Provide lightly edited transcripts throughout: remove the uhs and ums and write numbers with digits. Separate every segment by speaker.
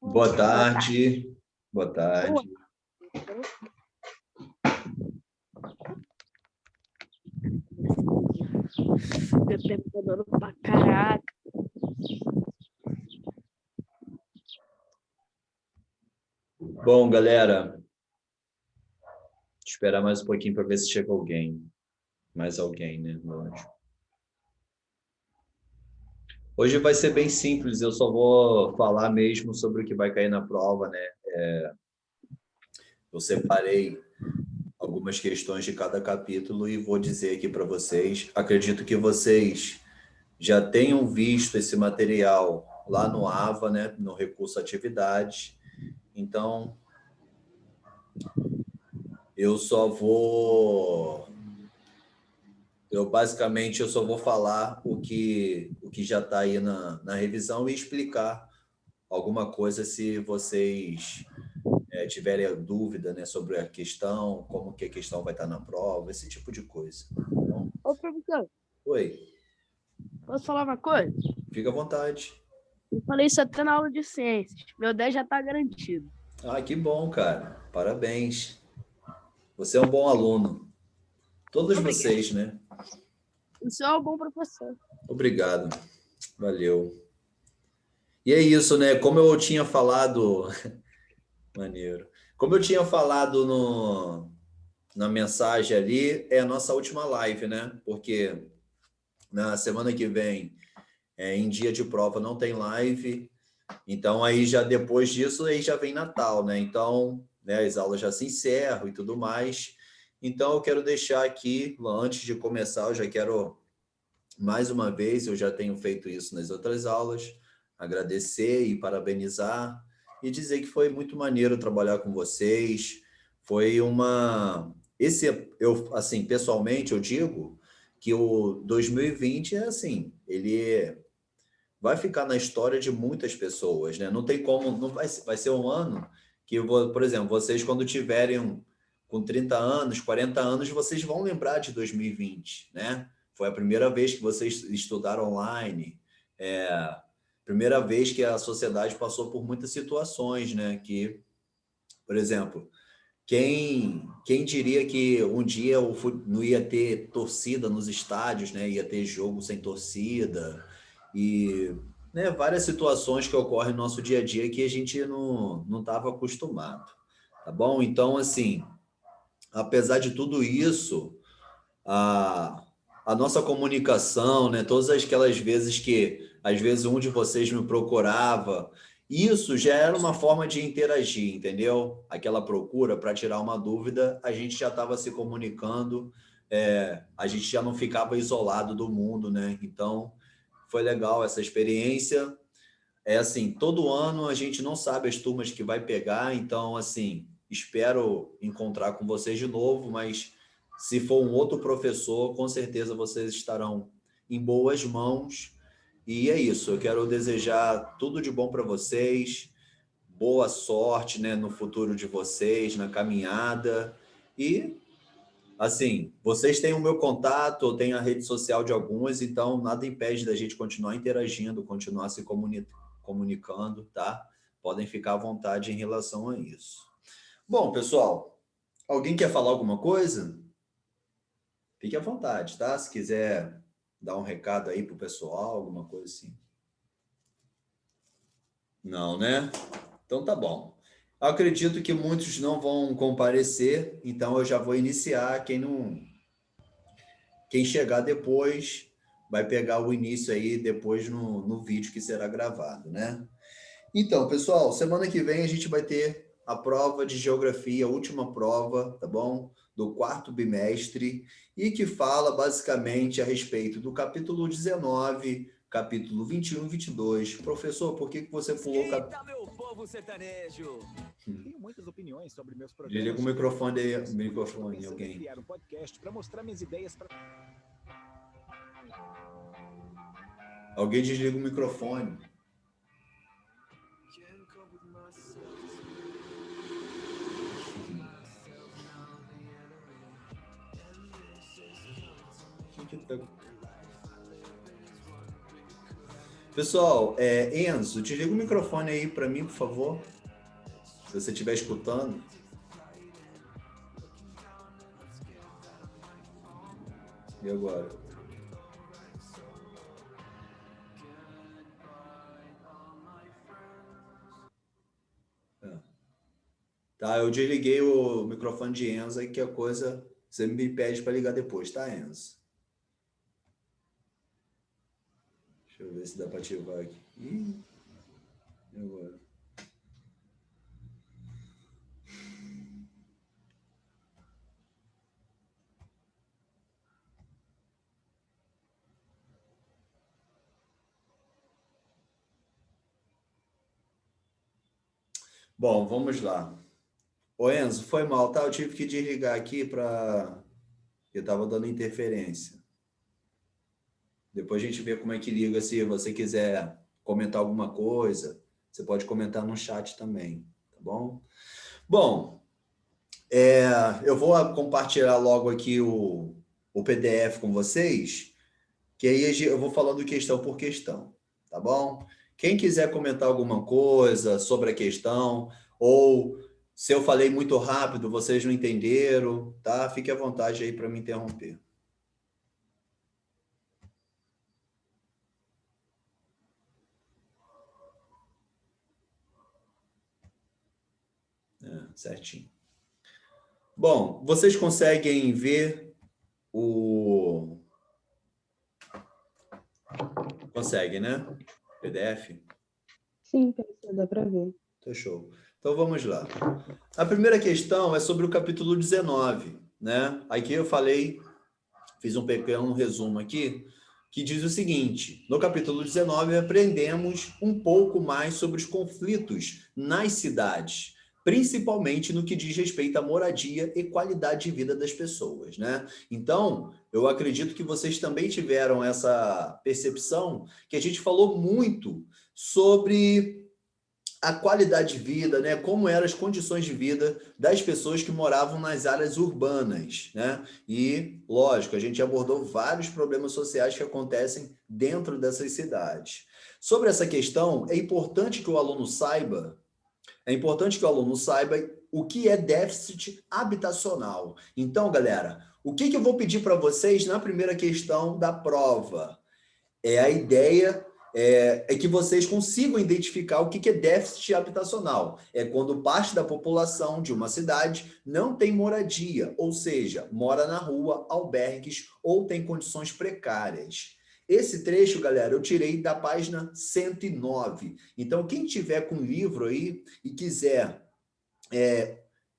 Speaker 1: Boa tarde. Boa tarde.
Speaker 2: Meu tempo tá dando pra caraca.
Speaker 1: Bom, galera, esperar mais um pouquinho para ver se chega alguém. Mais alguém, né? Lógico. Hoje vai ser bem simples, eu só vou falar mesmo sobre o que vai cair na prova, né? Eu separei algumas questões de cada capítulo e vou dizer aqui para vocês. Acredito que vocês já tenham visto esse material lá no AVA, né? No Recurso Atividades. Então, eu basicamente só vou falar o que já está aí na revisão e explicar alguma coisa se vocês tiverem dúvida, né, sobre a questão, como que a questão vai estar na prova, esse tipo de coisa. Então,
Speaker 2: Ô, professor,
Speaker 1: oi,
Speaker 2: posso falar uma coisa?
Speaker 1: fica à vontade.
Speaker 2: Eu falei isso até na aula de ciências. Meu 10 já tá garantido.
Speaker 1: Ah, que bom, cara. Parabéns. Você é um bom aluno. Todos
Speaker 2: Obrigado.
Speaker 1: vocês, né?
Speaker 2: O senhor é um bom professor.
Speaker 1: Obrigado. Valeu. E é isso, né? Como eu tinha falado... Maneiro. Como eu tinha falado na mensagem ali, é a nossa última live, né? Porque na semana que vem, em dia de prova, não tem live. Então, aí já depois disso, aí já vem Natal, né? Então, né, as aulas já se encerram e tudo mais. Então, eu quero deixar aqui, antes de começar, eu já quero, mais uma vez, eu já tenho feito isso nas outras aulas, agradecer e parabenizar e dizer que foi muito maneiro trabalhar com vocês. Foi uma... eu, assim, pessoalmente, eu digo que o 2020 é assim, ele vai ficar na história de muitas pessoas, né? Não tem como, não vai ser um ano que, por exemplo, vocês quando tiverem com 30 anos, 40 anos, vocês vão lembrar de 2020, né? Foi a primeira vez que vocês estudaram online, primeira vez que a sociedade passou por muitas situações, né? Que, por exemplo, quem diria que um dia não ia ter torcida nos estádios, né? Ia ter jogo sem torcida e, né, várias situações que ocorrem no nosso dia a dia que a gente não estava acostumado, tá bom? Então, assim, apesar de tudo isso, a nossa comunicação, né? Todas aquelas vezes que, às vezes, um de vocês me procurava, isso já era uma forma de interagir, entendeu? Aquela procura para tirar uma dúvida, a gente já estava se comunicando, a gente já não ficava isolado do mundo, né? Então, foi legal essa experiência. É assim, todo ano a gente não sabe as turmas que vai pegar, então, assim, espero encontrar com vocês de novo, mas se for um outro professor, com certeza vocês estarão em boas mãos. E é isso, eu quero desejar tudo de bom para vocês, boa sorte, né, no futuro de vocês, na caminhada. E, assim, vocês têm o meu contato, eu tenho a rede social de algumas, então nada impede da gente continuar interagindo, continuar se comunicando, tá? Podem ficar à vontade em relação a isso. Bom, pessoal, alguém quer falar alguma coisa? Fique à vontade, tá? Se quiser dar um recado aí pro pessoal, alguma coisa assim. Não, né? Então tá bom. Eu acredito que muitos não vão comparecer, então eu já vou iniciar. Quem chegar depois vai pegar o início aí depois no vídeo que será gravado, né? Então, pessoal, semana que vem a gente vai ter a prova de geografia, a última prova, tá bom? Do quarto bimestre, e que fala basicamente a respeito do capítulo 19, capítulo 21 e 22. Professor, por que você pulou o capítulo?
Speaker 3: Meu povo sertanejo! Tenho muitas opiniões sobre meus programas.
Speaker 1: Desliga o microfone, alguém.
Speaker 3: Criar um podcast para mostrar minhas ideias para...
Speaker 1: Alguém desliga o microfone. Pessoal, Enzo, desliga o microfone aí para mim, por favor. Se você estiver escutando. E agora? Tá, eu desliguei o microfone de Enzo aí, que a coisa você me pede para ligar depois, tá, Enzo? Deixa eu ver se dá para ativar aqui. Ih, e agora? Bom, vamos lá. Ô Enzo, foi mal, tá? Eu tive que desligar aqui para... Eu estava dando interferência. Depois a gente vê como é que liga, se você quiser comentar alguma coisa, você pode comentar no chat também, tá bom? Bom, eu vou compartilhar logo aqui o PDF com vocês, que aí eu vou falando questão por questão, tá bom? Quem quiser comentar alguma coisa sobre a questão, ou se eu falei muito rápido, vocês não entenderam, tá? Fique à vontade aí para me interromper. Certinho. Bom, vocês conseguem ver o... Consegue, né? PDF?
Speaker 4: Sim, professor, dá para ver.
Speaker 1: Tá show. Então vamos lá. A primeira questão é sobre o capítulo 19, né? Aqui eu falei, fiz um pequeno resumo aqui, que diz o seguinte: no capítulo 19 aprendemos um pouco mais sobre os conflitos nas cidades, principalmente no que diz respeito à moradia e qualidade de vida das pessoas, né? Então, eu acredito que vocês também tiveram essa percepção, que a gente falou muito sobre a qualidade de vida, né? Como eram as condições de vida das pessoas que moravam nas áreas urbanas, né? E, lógico, a gente abordou vários problemas sociais que acontecem dentro dessas cidades. Sobre essa questão, é importante que o aluno saiba o que é déficit habitacional. Então, galera, o que eu vou pedir para vocês na primeira questão da prova? A ideia é que vocês consigam identificar o que é déficit habitacional. É quando parte da população de uma cidade não tem moradia, ou seja, mora na rua, albergues ou tem condições precárias. Esse trecho, galera, eu tirei da página 109. Então, quem tiver com o livro aí e quiser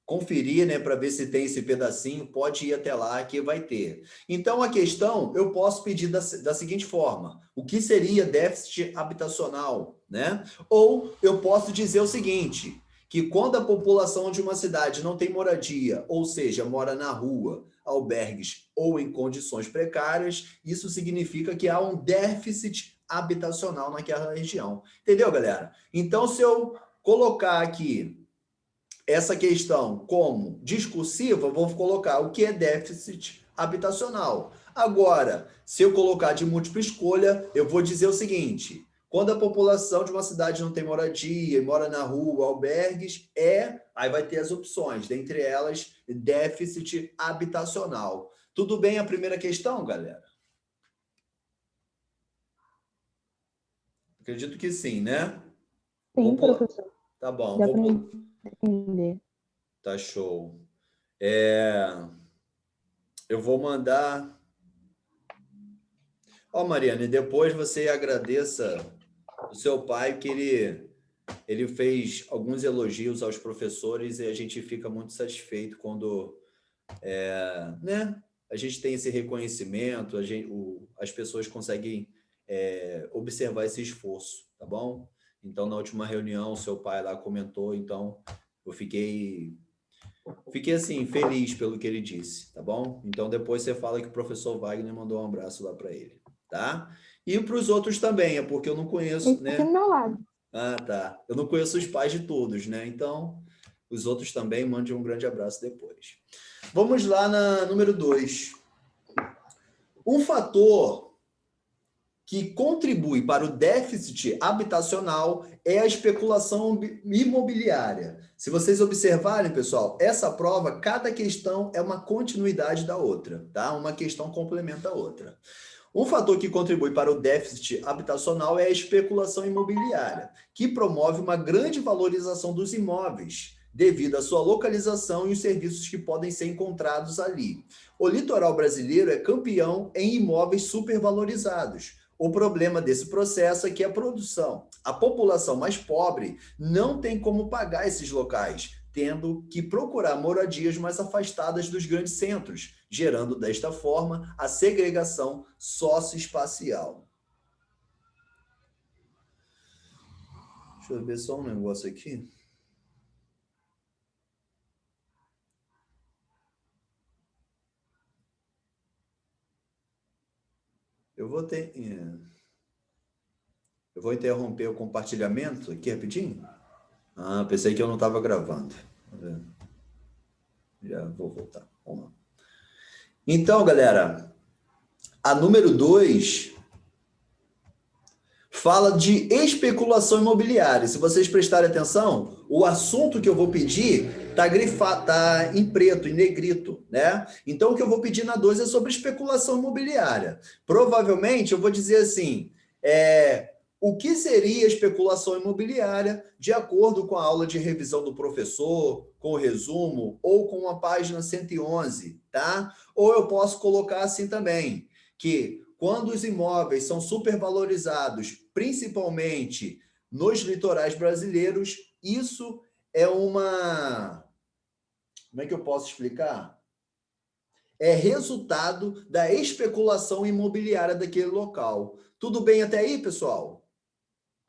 Speaker 1: conferir, né, para ver se tem esse pedacinho, pode ir até lá que vai ter. Então, a questão eu posso pedir da seguinte forma: o que seria déficit habitacional, né? Ou eu posso dizer o seguinte, que quando a população de uma cidade não tem moradia, ou seja, mora na rua, albergues ou em condições precárias, isso significa que há um déficit habitacional naquela região. Entendeu, galera? Então, se eu colocar aqui essa questão como discursiva, vou colocar o que é déficit habitacional. Agora, se eu colocar de múltipla escolha, eu vou dizer o seguinte: quando a população de uma cidade não tem moradia, mora na rua, albergues, aí vai ter as opções, dentre elas, déficit habitacional. Tudo bem a primeira questão, galera? Acredito que sim, né?
Speaker 4: Sim, professor.
Speaker 1: Tá bom.
Speaker 4: Dá para entender.
Speaker 1: Tá show. Eu vou mandar... Ó, Mariana, e depois você agradeça o seu pai, que ele fez alguns elogios aos professores e a gente fica muito satisfeito quando né, a gente tem esse reconhecimento, as pessoas conseguem observar esse esforço, tá bom? Então, na última reunião, o seu pai lá comentou, então eu fiquei assim, feliz pelo que ele disse, tá bom? Então, depois você fala que o professor Wagner mandou um abraço lá para ele, tá? E para os outros também, é porque eu não conheço,
Speaker 4: Ele
Speaker 1: né?
Speaker 4: aqui do meu lado.
Speaker 1: Ah, tá. Eu não conheço os pais de todos, né? Então, os outros também, mande um grande abraço depois. Vamos lá na número 2. Um fator que contribui para o déficit habitacional é a especulação imobiliária. Se vocês observarem, pessoal, essa prova, cada questão é uma continuidade da outra, tá? Uma questão complementa a outra. Um fator que contribui para o déficit habitacional é a especulação imobiliária, que promove uma grande valorização dos imóveis, devido à sua localização e os serviços que podem ser encontrados ali. O litoral brasileiro é campeão em imóveis supervalorizados. O problema desse processo é que a produção, a população mais pobre não tem como pagar esses locais, tendo que procurar moradias mais afastadas dos grandes centros, gerando desta forma a segregação socioespacial. Deixa eu ver só um negócio aqui. Eu vou interromper o compartilhamento aqui rapidinho. Ah, pensei que eu não estava gravando. Já vou voltar. Vamos lá. Então, galera, a número 2 fala de especulação imobiliária. Se vocês prestarem atenção, o assunto que eu vou pedir está grifado, está em preto, em negrito, né? Então, o que eu vou pedir na 2 é sobre especulação imobiliária. Provavelmente, eu vou dizer assim, o que seria especulação imobiliária de acordo com a aula de revisão do professor, com o resumo, ou com a página 111, tá? Ou eu posso colocar assim também, que quando os imóveis são supervalorizados, principalmente nos litorais brasileiros, isso é uma... Como é que eu posso explicar? É resultado da especulação imobiliária daquele local. Tudo bem até aí, pessoal?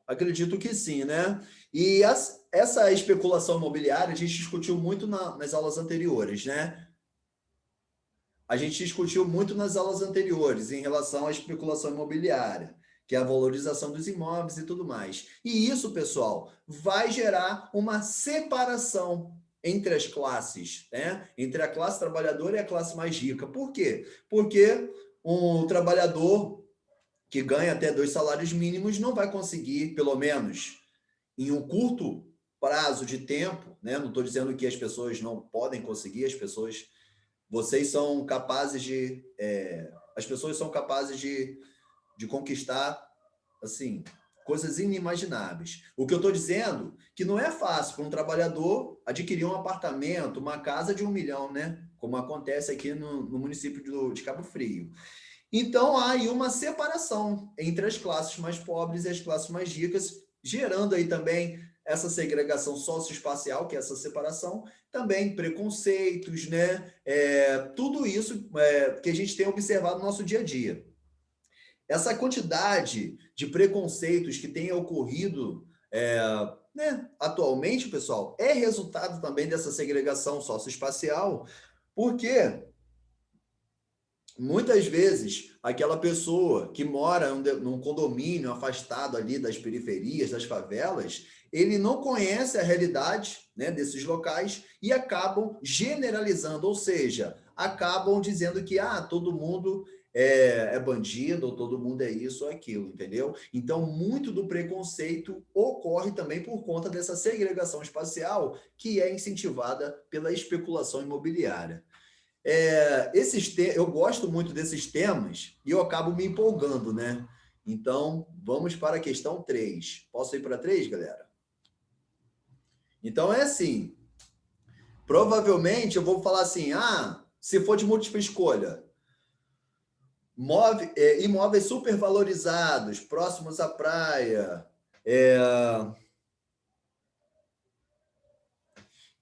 Speaker 1: Acredito que sim, né? E essa especulação imobiliária a gente discutiu muito nas aulas anteriores, né? A gente discutiu muito nas aulas anteriores em relação à especulação imobiliária, que é a valorização dos imóveis e tudo mais. E isso, pessoal, vai gerar uma separação entre as classes, né? Entre a classe trabalhadora e a classe mais rica. Por quê? Porque um trabalhador que ganha até 2 salários mínimos não vai conseguir, pelo menos em um curto prazo de tempo, né? Não estou dizendo que as pessoas não podem conseguir, vocês são capazes de... as pessoas são capazes de conquistar, assim, coisas inimagináveis. O que eu estou dizendo é que não é fácil para um trabalhador adquirir um apartamento, uma casa de 1 milhão, né? Como acontece aqui no município de Cabo Frio. Então, há aí uma separação entre as classes mais pobres e as classes mais ricas, gerando aí também essa segregação socioespacial, que é essa separação, também preconceitos, né? Tudo isso que a gente tem observado no nosso dia a dia. Essa quantidade de preconceitos que tem ocorrido né, atualmente, pessoal, é resultado também dessa segregação socioespacial, porque muitas vezes aquela pessoa que mora num condomínio afastado ali das periferias, das favelas, ele não conhece a realidade, né, desses locais e acabam generalizando, ou seja, acabam dizendo que todo mundo é bandido, ou todo mundo é isso ou aquilo, entendeu? Então, muito do preconceito ocorre também por conta dessa segregação espacial que é incentivada pela especulação imobiliária. Eu gosto muito desses temas e eu acabo me empolgando, né? Então, vamos para a questão 3. Posso ir para 3, galera? Então, é assim. Provavelmente, eu vou falar assim, se for de múltipla escolha, imóveis supervalorizados, próximos à praia,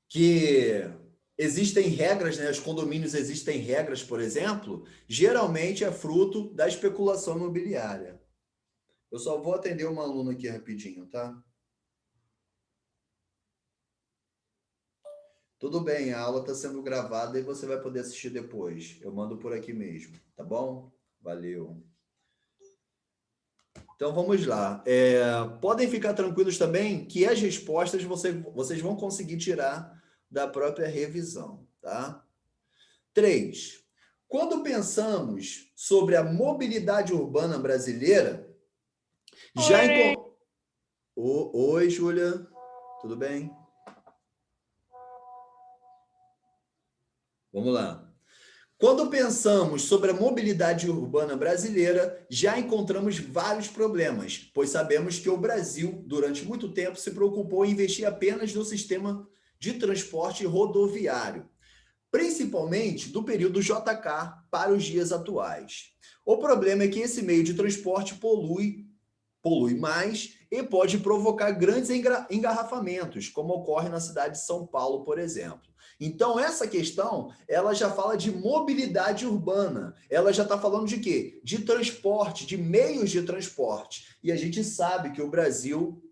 Speaker 1: que... existem regras, né? Os condomínios existem regras, por exemplo, geralmente é fruto da especulação imobiliária. Eu só vou atender uma aluna aqui rapidinho, tá? Tudo bem, a aula está sendo gravada e você vai poder assistir depois. Eu mando por aqui mesmo, tá bom? Valeu. Então, vamos lá. Podem ficar tranquilos também que as respostas vocês vão conseguir tirar da própria revisão, tá? 3. Quando pensamos sobre a mobilidade urbana brasileira, Já Oi, Júlia. Tudo bem? Vamos lá. Quando pensamos sobre a mobilidade urbana brasileira, já encontramos vários problemas, pois sabemos que o Brasil, durante muito tempo, se preocupou em investir apenas no sistema de transporte rodoviário, principalmente do período JK para os dias atuais. O problema é que esse meio de transporte polui mais e pode provocar grandes engarrafamentos, como ocorre na cidade de São Paulo, por exemplo. Então, essa questão, ela já fala de mobilidade urbana. Ela já está falando de quê? De transporte, de meios de transporte. E a gente sabe que o Brasil,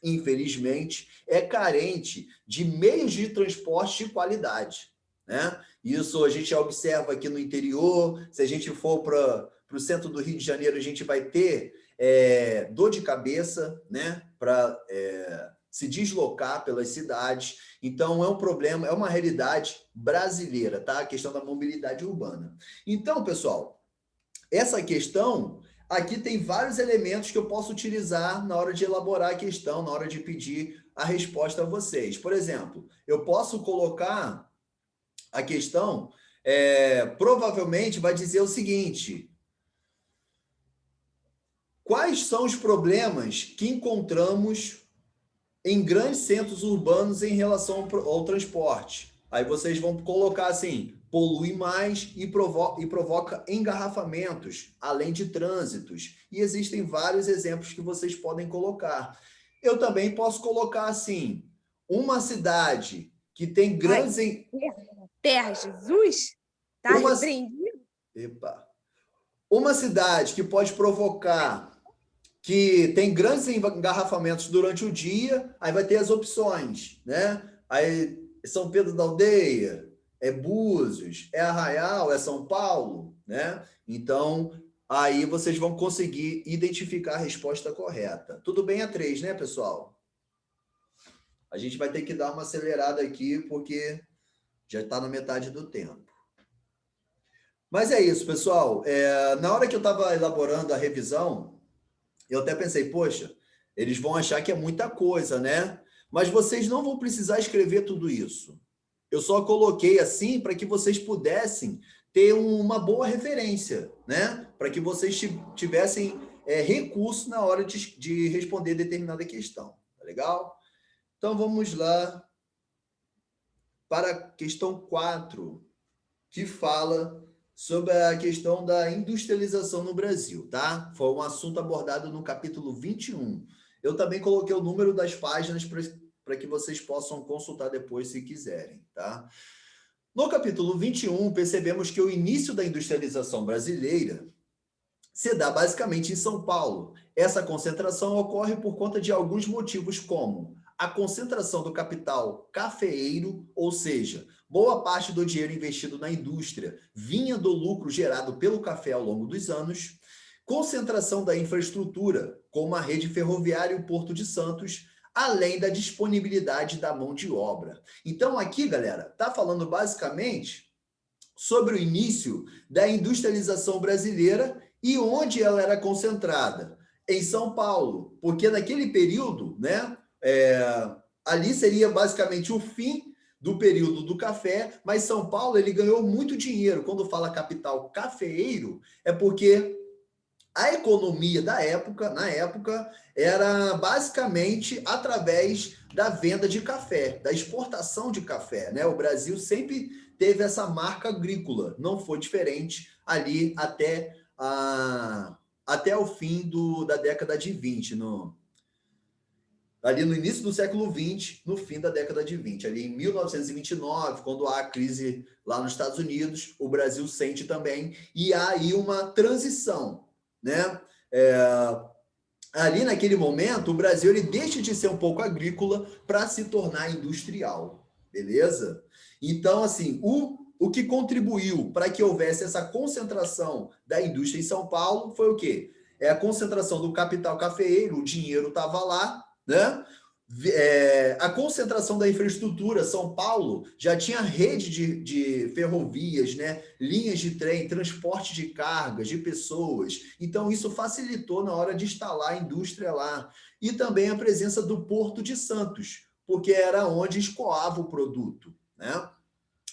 Speaker 1: infelizmente, é carente de meios de transporte de qualidade, né? Isso a gente observa aqui no interior. Se a gente for para o centro do Rio de Janeiro, a gente vai ter dor de cabeça, né? Para se deslocar pelas cidades. Então, é um problema, é uma realidade brasileira, tá? A questão da mobilidade urbana. Então, pessoal, essa questão aqui tem vários elementos que eu posso utilizar na hora de elaborar a questão, na hora de pedir a resposta a vocês. Por exemplo, eu posso colocar a questão, provavelmente vai dizer o seguinte: quais são os problemas que encontramos em grandes centros urbanos em relação ao transporte? Aí vocês vão colocar assim: polui mais e provoca engarrafamentos, além de trânsitos. E existem vários exemplos que vocês podem colocar. Eu também posso colocar assim: uma cidade que tem grandes...
Speaker 5: Terra, Jesus? Tá repreendido?
Speaker 1: Epa. Uma cidade que pode provocar, que tem grandes engarrafamentos durante o dia, aí vai ter as opções, né? Aí São Pedro da Aldeia, é Búzios, é Arraial, é São Paulo, né? Então, aí vocês vão conseguir identificar a resposta correta. Tudo bem a 3, né, pessoal? A gente vai ter que dar uma acelerada aqui, porque já está na metade do tempo. Mas é isso, pessoal. Na hora que eu estava elaborando a revisão, eu até pensei, poxa, eles vão achar que é muita coisa, né? Mas vocês não vão precisar escrever tudo isso. Eu só coloquei assim para que vocês pudessem ter uma boa referência, né? Para que vocês tivessem recurso na hora de responder determinada questão. Tá legal? Então, vamos lá para a questão 4, que fala sobre a questão da industrialização no Brasil, tá? Foi um assunto abordado no capítulo 21. Eu também coloquei o número das páginas para que vocês possam consultar depois, se quiserem, tá? No capítulo 21, percebemos que o início da industrialização brasileira se dá basicamente em São Paulo. Essa concentração ocorre por conta de alguns motivos, como a concentração do capital cafeeiro, ou seja, boa parte do dinheiro investido na indústria vinha do lucro gerado pelo café ao longo dos anos, concentração da infraestrutura, como a rede ferroviária e o Porto de Santos, além da disponibilidade da mão de obra. Então, aqui, galera, está falando basicamente sobre o início da industrialização brasileira e onde ela era concentrada. Em São Paulo, porque naquele período, né, ali seria basicamente o fim do período do café, mas São Paulo ele ganhou muito dinheiro. Quando fala capital cafeeiro, é porque a economia da época, na época, era basicamente através da venda de café, da exportação de café, né? O Brasil sempre teve essa marca agrícola, não foi diferente ali até o fim da década de 20, ali no início do século 20, no fim da década de 20, ali em 1929, quando há a crise lá nos Estados Unidos, o Brasil sente também, e há aí uma transição, né? Ali naquele momento, o Brasil ele deixa de ser um pouco agrícola para se tornar industrial, beleza? Então, assim, o que contribuiu para que houvesse essa concentração da indústria em São Paulo foi o quê? É a concentração do capital cafeeiro, o dinheiro estava lá, né? A concentração da infraestrutura, São Paulo já tinha rede de ferrovias, né? Linhas de trem, transporte de cargas, de pessoas. Então, isso facilitou na hora de instalar a indústria lá. E também a presença do Porto de Santos, porque era onde escoava o produto, né?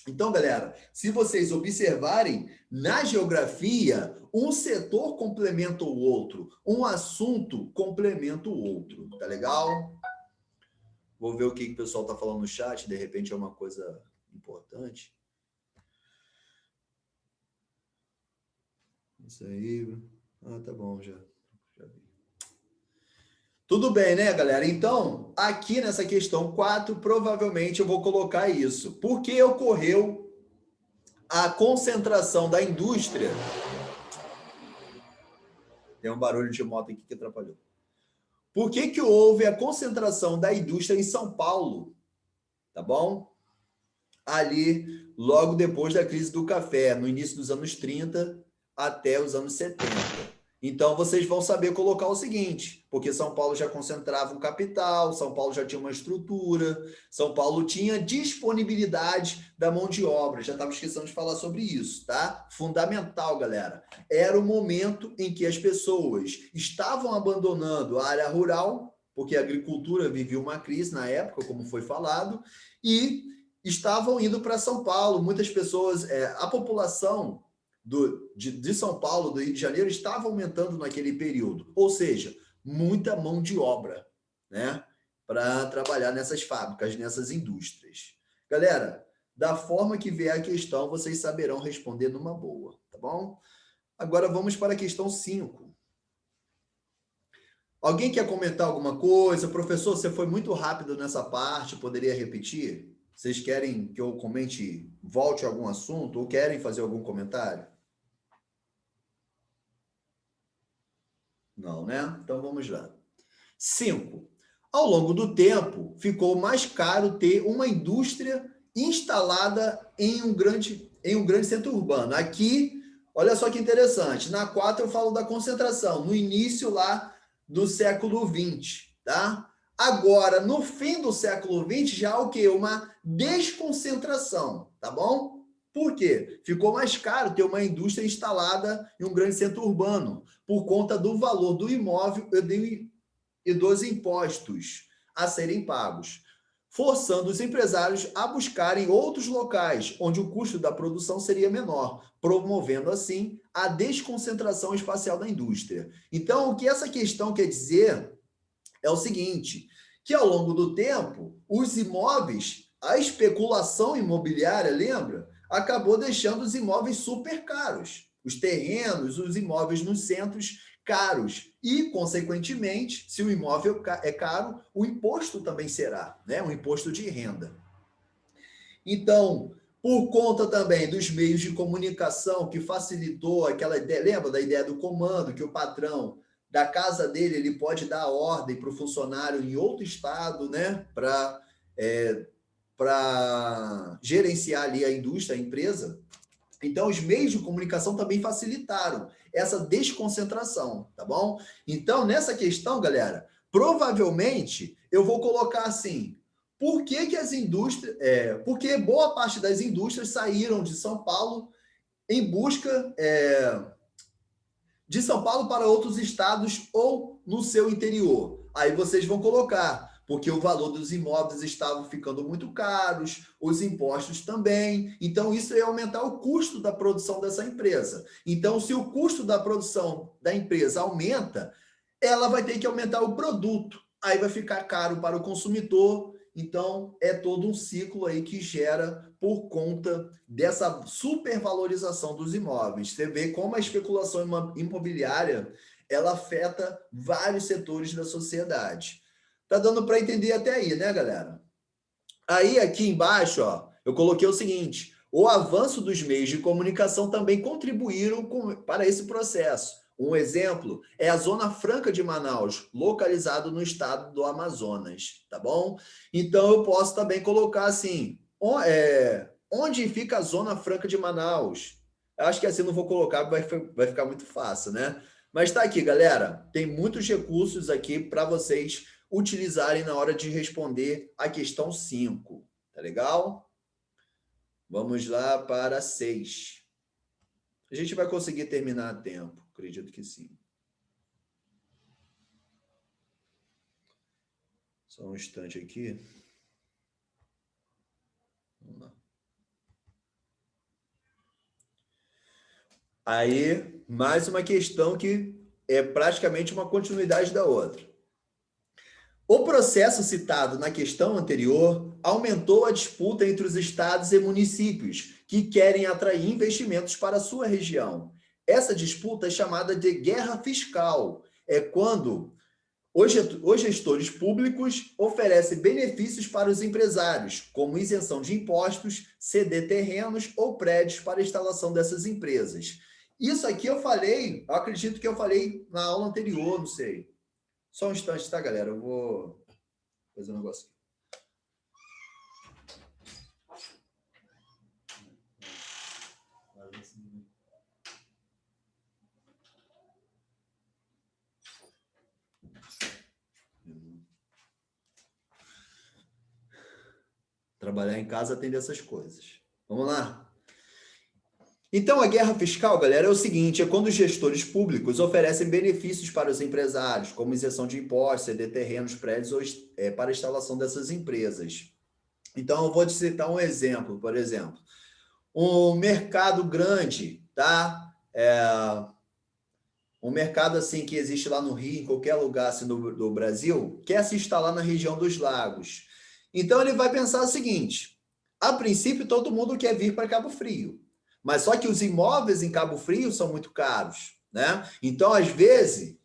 Speaker 1: Então, galera, se vocês observarem, na geografia, um setor complementa o outro, um assunto complementa o outro, tá legal? Vou ver o que o pessoal está falando no chat, de repente é uma coisa importante. Isso aí. Ah, tá bom, já vi. Tudo bem, né, galera? Então, aqui nessa questão 4, provavelmente eu vou colocar isso. Por que ocorreu a concentração da indústria? Tem um barulho de moto aqui que atrapalhou. Por que houve a concentração da indústria em São Paulo? Tá bom? Ali, logo depois da crise do café, no início dos anos 30 até os anos 70. Então, vocês vão saber colocar o seguinte, porque São Paulo já concentrava um capital, São Paulo já tinha uma estrutura, São Paulo tinha disponibilidade da mão de obra. Já estava esquecendo de falar sobre isso, tá? Fundamental, galera. Era o momento em que as pessoas estavam abandonando a área rural, porque a agricultura vivia uma crise na época, como foi falado, e estavam indo para São Paulo. Muitas pessoas, a população de São Paulo, do Rio de Janeiro, estava aumentando naquele período. Ou seja, muita mão de obra, né? Para trabalhar nessas fábricas, nessas indústrias. Galera, da forma que vier a questão, vocês saberão responder numa boa, tá bom? Agora vamos para a questão 5. Alguém quer comentar alguma coisa? Professor, você foi muito rápido nessa parte, poderia repetir? Vocês querem que eu comente, volte a algum assunto, ou querem fazer algum comentário? Não, né? Então vamos lá. 5. Ao longo do tempo, ficou mais caro ter uma indústria instalada em um grande centro urbano. Aqui, olha só que interessante. Na 4 eu falo da concentração, no início lá do século XX, tá? Agora, no fim do século XX, já o quê? Uma desconcentração, tá bom? Por quê? Ficou mais caro ter uma indústria instalada em um grande centro urbano, por conta do valor do imóvel e dos impostos a serem pagos, forçando os empresários a buscarem outros locais, onde o custo da produção seria menor, promovendo, assim, a desconcentração espacial da indústria. Então, o que essa questão quer dizer é o seguinte, que ao longo do tempo, os imóveis, a especulação imobiliária, lembra? Acabou deixando os imóveis super caros. Os terrenos, os imóveis nos centros caros. E, consequentemente, se o imóvel é caro, o imposto também será, né? Um imposto de renda. Então, por conta também dos meios de comunicação que facilitou aquela ideia, lembra da ideia do comando, que o patrão da casa dele, ele pode dar ordem para o funcionário em outro estado, né? Para gerenciar ali a indústria, a empresa. Então, os meios de comunicação também facilitaram essa desconcentração, tá bom? Então, nessa questão, galera, provavelmente eu vou colocar assim, por que as indústrias... porque boa parte das indústrias saíram de São Paulo em busca de São Paulo para outros estados ou no seu interior. Aí vocês vão colocar... porque o valor dos imóveis estavam ficando muito caros, os impostos também. Então, isso ia aumentar o custo da produção dessa empresa. Então, se o custo da produção da empresa aumenta, ela vai ter que aumentar o produto. Aí vai ficar caro para o consumidor. Então, é todo um ciclo aí que gera por conta dessa supervalorização dos imóveis. Você vê como a especulação imobiliária, ela afeta vários setores da sociedade. Tá dando para entender até aí, né, galera? Aí, aqui embaixo, ó, eu coloquei o seguinte, o avanço dos meios de comunicação também contribuíram para esse processo. Um exemplo é a Zona Franca de Manaus, localizado no estado do Amazonas, tá bom? Então, eu posso também colocar assim, onde fica a Zona Franca de Manaus? Eu acho que assim não vou colocar, vai ficar muito fácil, né? Mas tá aqui, galera, tem muitos recursos aqui para vocês utilizarem na hora de responder a questão 5. Tá legal? Vamos lá para 6. A gente vai conseguir terminar a tempo, acredito que sim. Só um instante aqui. Vamos lá. Aí, mais uma questão que é praticamente uma continuidade da outra. O processo citado na questão anterior aumentou a disputa entre os estados e municípios que querem atrair investimentos para a sua região. Essa disputa é chamada de guerra fiscal. É quando os gestores públicos oferecem benefícios para os empresários, como isenção de impostos, ceder terrenos ou prédios para a instalação dessas empresas. Isso aqui eu acredito que eu falei na aula anterior, não sei. Só um instante, tá, galera? Eu vou fazer um negócio aqui. Trabalhar em casa tem dessas coisas. Vamos lá? Então, a guerra fiscal, galera, é o seguinte, é quando os gestores públicos oferecem benefícios para os empresários, como isenção de impostos, ceder terrenos, prédios ou para a instalação dessas empresas. Então, eu vou te citar um exemplo, por exemplo. Um mercado grande, tá? Um mercado assim que existe lá no Rio, em qualquer lugar assim do Brasil, quer se instalar na região dos lagos. Então, ele vai pensar o seguinte, a princípio, todo mundo quer vir para Cabo Frio. Mas só que os imóveis em Cabo Frio são muito caros, né? Então, às vezes,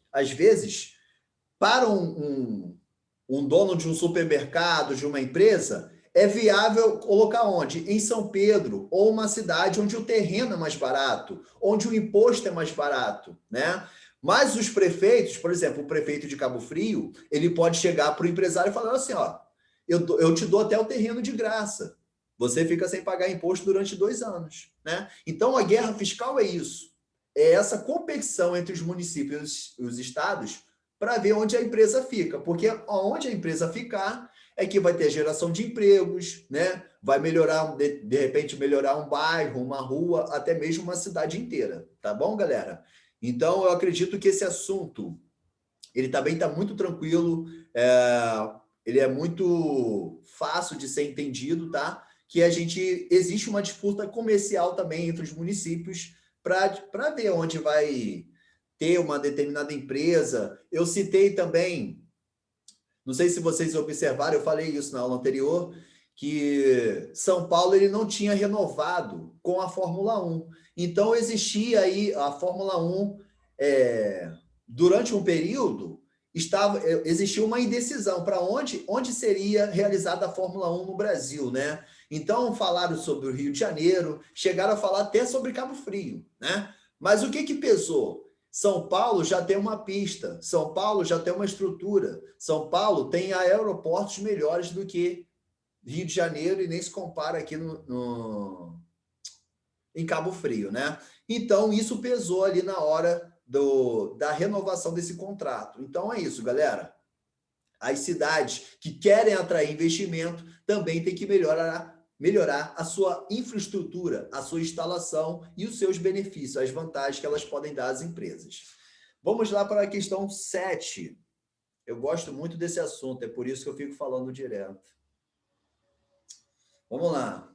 Speaker 1: para um dono de um supermercado, de uma empresa, é viável colocar onde? Em São Pedro, ou uma cidade onde o terreno é mais barato, onde o imposto é mais barato, né? Mas os prefeitos, por exemplo, o prefeito de Cabo Frio, ele pode chegar para o empresário e falar assim, ó, eu te dou até o terreno de graça. Você fica sem pagar imposto durante 2 anos, né? Então, a guerra fiscal é isso. É essa competição entre os municípios e os estados para ver onde a empresa fica. Porque onde a empresa ficar é que vai ter geração de empregos, né? Vai melhorar, de repente, melhorar um bairro, uma rua, até mesmo uma cidade inteira. Tá bom, galera? Então, eu acredito que esse assunto, ele também está muito tranquilo, ele é muito fácil de ser entendido, tá? Que existe uma disputa comercial também entre os municípios para ver onde vai ter uma determinada empresa. Eu citei também, não sei se vocês observaram, eu falei isso na aula anterior, que São Paulo ele não tinha renovado com a Fórmula 1. Então, existia aí a Fórmula 1, durante um período, existia uma indecisão para onde seria realizada a Fórmula 1 no Brasil, né? Então, falaram sobre o Rio de Janeiro, chegaram a falar até sobre Cabo Frio, né? Mas o que pesou? São Paulo já tem uma pista, São Paulo já tem uma estrutura, São Paulo tem aeroportos melhores do que Rio de Janeiro e nem se compara aqui em Cabo Frio, né? Então, isso pesou ali na hora da renovação desse contrato. Então, é isso, galera. As cidades que querem atrair investimento também têm que melhorar a sua infraestrutura, a sua instalação e os seus benefícios, as vantagens que elas podem dar às empresas. Vamos lá para a questão 7. Eu gosto muito desse assunto, é por isso que eu fico falando direto. Vamos lá.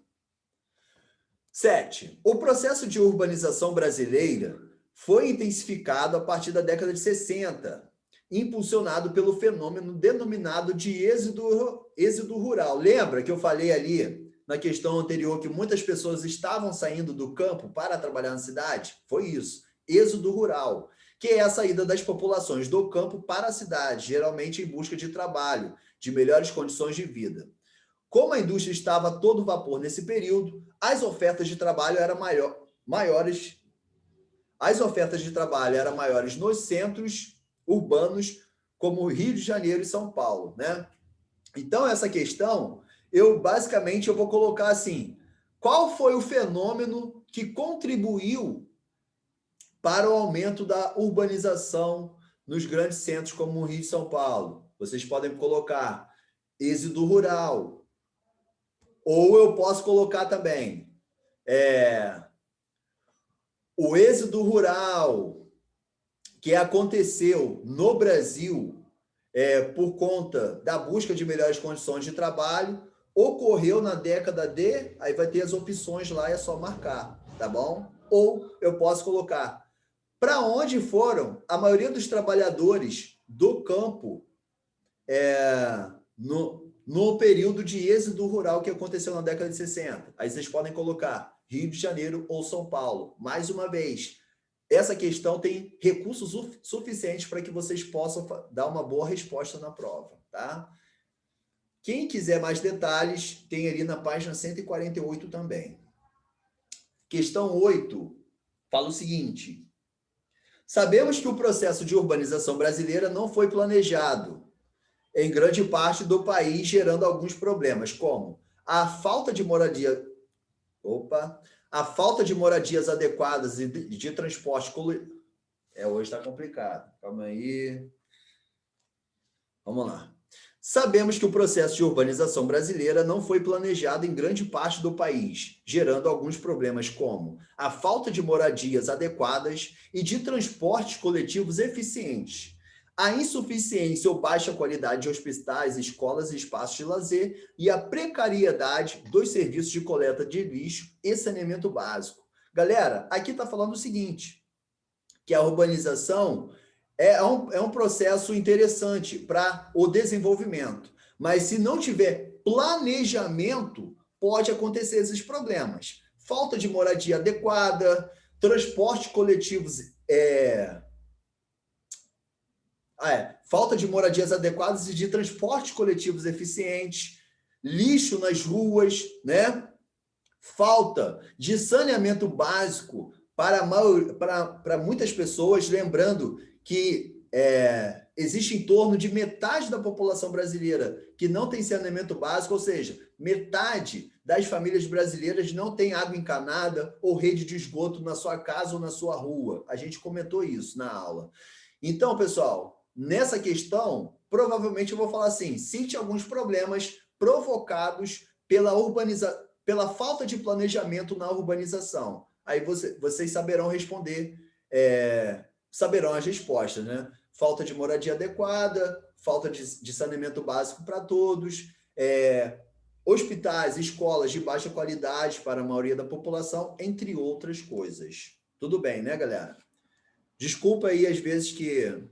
Speaker 1: 7. O processo de urbanização brasileira foi intensificado a partir da década de 60, impulsionado pelo fenômeno denominado de êxodo rural. Lembra que eu falei ali na questão anterior que muitas pessoas estavam saindo do campo para trabalhar na cidade? Foi isso, êxodo rural, que é a saída das populações do campo para a cidade, geralmente em busca de trabalho, de melhores condições de vida. Como a indústria estava a todo vapor nesse período, as ofertas de trabalho eram maiores nos centros urbanos, como Rio de Janeiro e São Paulo, né? Então, essa questão, eu vou colocar assim, qual foi o fenômeno que contribuiu para o aumento da urbanização nos grandes centros como o Rio e São Paulo? vocês podem colocar êxodo rural. Ou eu posso colocar também o êxodo rural que aconteceu no Brasil por conta da busca de melhores condições de trabalho, ocorreu na década de... Aí vai ter as opções lá, é só marcar, tá bom? Ou eu posso colocar para onde foram a maioria dos trabalhadores do campo no período de êxodo rural que aconteceu na década de 60. Aí vocês podem colocar Rio de Janeiro ou São Paulo. Mais uma vez, essa questão tem recursos suficientes para que vocês possam dar uma boa resposta na prova, tá? Quem quiser mais detalhes, tem ali na página 148 também. Questão 8 fala o seguinte: sabemos que o processo de urbanização brasileira não foi planejado em grande parte do país, gerando alguns problemas, como a falta de moradia... a falta de moradias adequadas e de transporte coletivo. Hoje está complicado. Calma aí. Vamos lá. Sabemos que o processo de urbanização brasileira não foi planejado em grande parte do país, gerando alguns problemas como a falta de moradias adequadas e de transportes coletivos eficientes, a insuficiência ou baixa qualidade de hospitais, escolas e espaços de lazer e a precariedade dos serviços de coleta de lixo e saneamento básico. Galera, aqui está falando o seguinte, que a urbanização é um processo interessante para o desenvolvimento, mas se não tiver planejamento, pode acontecer esses problemas. Falta de moradia adequada, transportes coletivos... falta de moradias adequadas e de transportes coletivos eficientes, lixo nas ruas, né? Falta de saneamento básico para muitas pessoas, lembrando que existe em torno de metade da população brasileira que não tem saneamento básico, ou seja, metade das famílias brasileiras não tem água encanada ou rede de esgoto na sua casa ou na sua rua. A gente comentou isso na aula. Então, pessoal, nessa questão, provavelmente eu vou falar assim, cite alguns problemas provocados pela falta de planejamento na urbanização. Aí vocês saberão responder, saberão as respostas, né? Falta de moradia adequada, falta de saneamento básico para todos, hospitais, escolas de baixa qualidade para a maioria da população, entre outras coisas. Tudo bem, né, galera? Desculpa aí, às vezes, que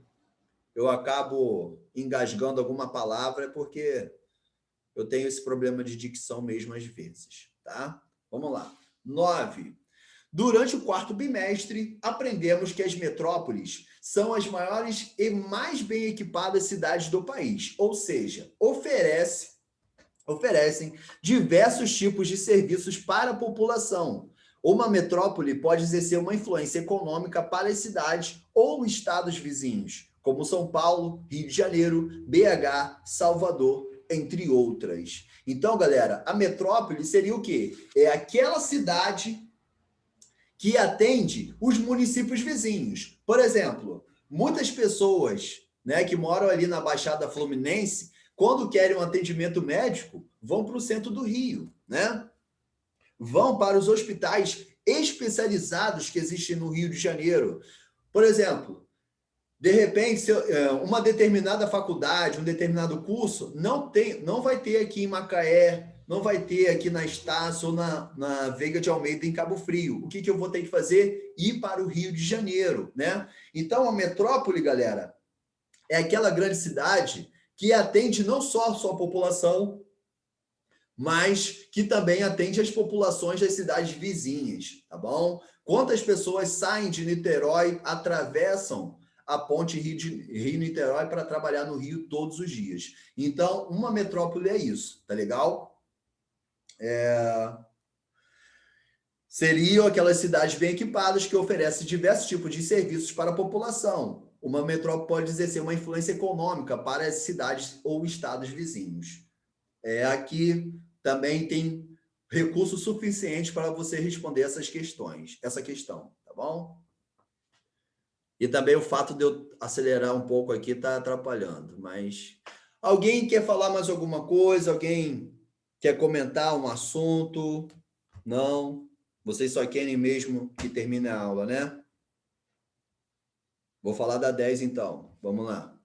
Speaker 1: eu acabo engasgando alguma palavra, porque eu tenho esse problema de dicção mesmo às vezes, tá? Vamos lá. 9. Durante o quarto bimestre, aprendemos que as metrópoles são as maiores e mais bem equipadas cidades do país, ou seja, oferecem diversos tipos de serviços para a população. Uma metrópole pode exercer uma influência econômica para as cidades ou estados vizinhos, como São Paulo, Rio de Janeiro, BH, Salvador, entre outras. Então, galera, a metrópole seria o quê? É aquela cidade que atende os municípios vizinhos. Por exemplo, muitas pessoas, né, que moram ali na Baixada Fluminense, quando querem um atendimento médico, vão para o centro do Rio, né? Vão para os hospitais especializados que existem no Rio de Janeiro. Por exemplo, de repente, uma determinada faculdade, um determinado curso, não vai ter aqui em Macaé, não vai ter aqui na Estácio ou na Veiga de Almeida, em Cabo Frio. O que eu vou ter que fazer? Ir para o Rio de Janeiro, né? Então, a metrópole, galera, é aquela grande cidade que atende não só a sua população, mas que também atende as populações das cidades vizinhas, tá bom? Quantas pessoas saem de Niterói, atravessam a ponte Rio-Niterói para trabalhar no Rio todos os dias? Então, uma metrópole é isso, tá legal? Seriam aquelas cidades bem equipadas que oferecem diversos tipos de serviços para a população. Uma metrópole pode exercer uma influência econômica para as cidades ou estados vizinhos. Aqui também tem recursos suficientes para você responder essa questão, tá bom? E também o fato de eu acelerar um pouco aqui está atrapalhando, mas Alguém quer falar mais alguma coisa? Alguém quer comentar um assunto? Não? Vocês só querem mesmo que termine a aula, né? Vou falar da 10, então. Vamos lá.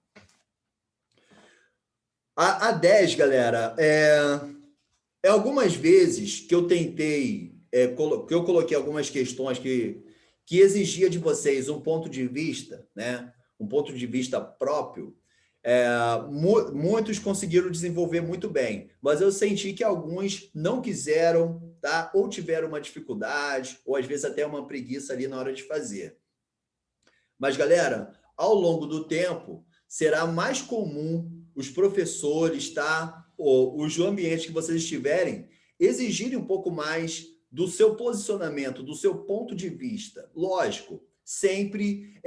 Speaker 1: A 10, galera, algumas vezes que eu tentei, que eu coloquei algumas questões que exigia de vocês um ponto de vista, né? Um ponto de vista próprio, muitos conseguiram desenvolver muito bem, mas eu senti que alguns não quiseram, tá? Ou tiveram uma dificuldade, ou às vezes até uma preguiça ali na hora de fazer. Mas, galera, ao longo do tempo, será mais comum os professores, tá? Ou os ambientes que vocês estiverem, exigirem um pouco mais do seu posicionamento, do seu ponto de vista. Lógico, sempre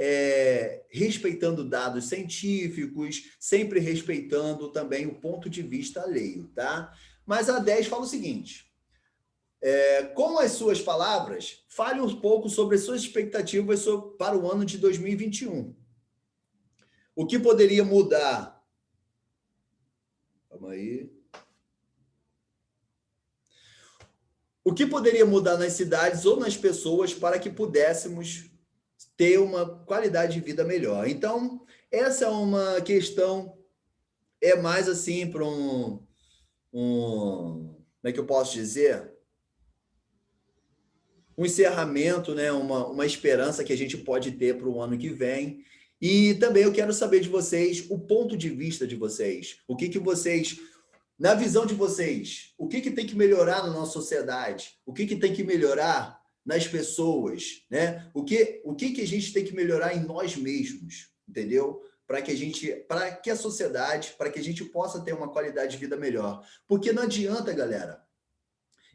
Speaker 1: respeitando dados científicos, sempre respeitando também o ponto de vista alheio, tá? Mas a 10 fala o seguinte: com as suas palavras, fale um pouco sobre as suas expectativas para o ano de 2021. O que poderia mudar? Calma aí. O que poderia mudar nas cidades ou nas pessoas para que pudéssemos ter uma qualidade de vida melhor? Então, essa é uma questão, mais assim para como é que eu posso dizer? Um encerramento, né? Uma esperança que a gente pode ter para o ano que vem. E também eu quero saber de vocês o ponto de vista de vocês. O que vocês, na visão de vocês, o que tem que melhorar na nossa sociedade? O que tem que melhorar nas pessoas, né? O que a gente tem que melhorar em nós mesmos, entendeu? Para que a sociedade, para que a gente possa ter uma qualidade de vida melhor. Porque não adianta, galera,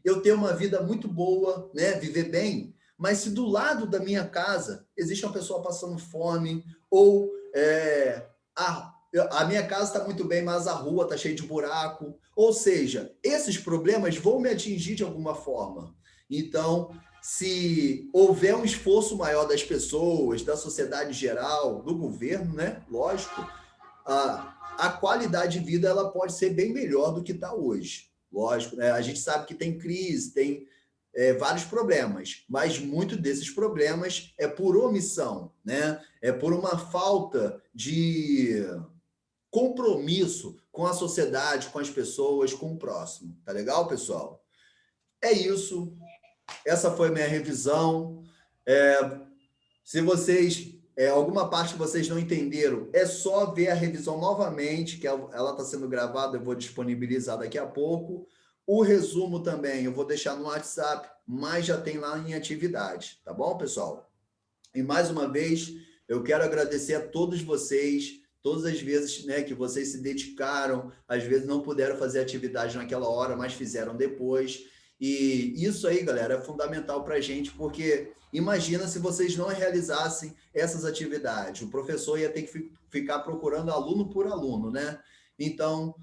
Speaker 1: eu ter uma vida muito boa, né? Viver bem, mas se do lado da minha casa existe uma pessoa passando fome, ou a minha casa está muito bem, mas a rua está cheia de buraco, ou seja, esses problemas vão me atingir de alguma forma. Então, se houver um esforço maior das pessoas, da sociedade geral, do governo, né? Lógico, a qualidade de vida ela pode ser bem melhor do que está hoje. Lógico, né? A gente sabe que tem crise, tem vários problemas, mas muitos desses problemas é por omissão, né? É por uma falta de compromisso com a sociedade, com as pessoas, com o próximo. Tá legal, pessoal? É isso. Essa foi a minha revisão. Se vocês, alguma parte que vocês não entenderam, é só ver a revisão novamente, que ela está sendo gravada, eu vou disponibilizar daqui a pouco. O resumo também eu vou deixar no WhatsApp, mas já tem lá em atividade, tá bom, pessoal? E mais uma vez, eu quero agradecer a todos vocês, todas as vezes, né, que vocês se dedicaram, às vezes não puderam fazer atividade naquela hora, mas fizeram depois. E isso aí, galera, é fundamental para a gente, porque imagina se vocês não realizassem essas atividades. O professor ia ter que ficar procurando aluno por aluno, né? Então,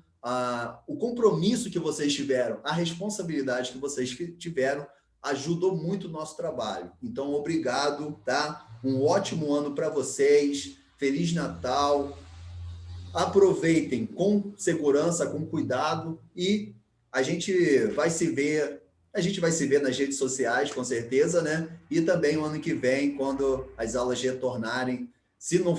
Speaker 1: o compromisso que vocês tiveram, a responsabilidade que vocês tiveram, ajudou muito o nosso trabalho. Então, obrigado, tá? Um ótimo ano para vocês. Feliz Natal. Aproveitem com segurança, com cuidado, e a gente vai se ver nas redes sociais, com certeza, né? E também o ano que vem, quando as aulas retornarem, se não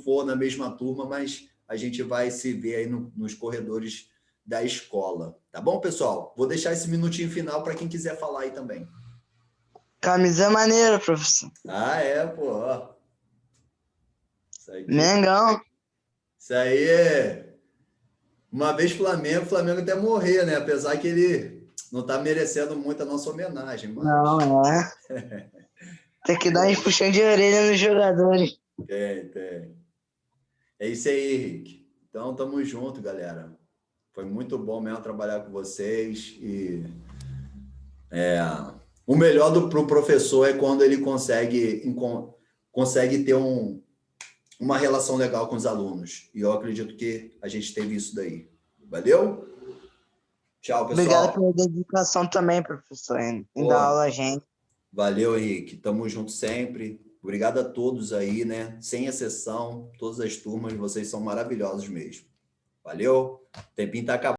Speaker 1: for na mesma turma, mas a gente vai se ver aí nos corredores da escola. Tá bom, pessoal? Vou deixar esse minutinho final para quem quiser falar aí também.
Speaker 6: Camisa maneira, professor.
Speaker 1: Pô. Ó. Isso aí,
Speaker 6: Mengão.
Speaker 1: Isso aí é... Uma vez Flamengo até morrer, né? Apesar que ele não está merecendo muito a nossa homenagem. Mas...
Speaker 6: Não, tem que dar um puxão de orelha nos jogadores.
Speaker 1: Tem. É isso aí, Henrique. Então, tamo junto, galera. Foi muito bom mesmo trabalhar com vocês. E o melhor pro professor é quando ele consegue ter uma relação legal com os alunos. E eu acredito que a gente teve isso daí. Valeu? Tchau, pessoal.
Speaker 6: Obrigado pela dedicação também, professor, em dar aula a gente.
Speaker 1: Valeu, Henrique. Tamo junto sempre. Obrigado a todos aí, né? Sem exceção, todas as turmas, vocês são maravilhosos mesmo. Valeu. O tempinho tá acabando.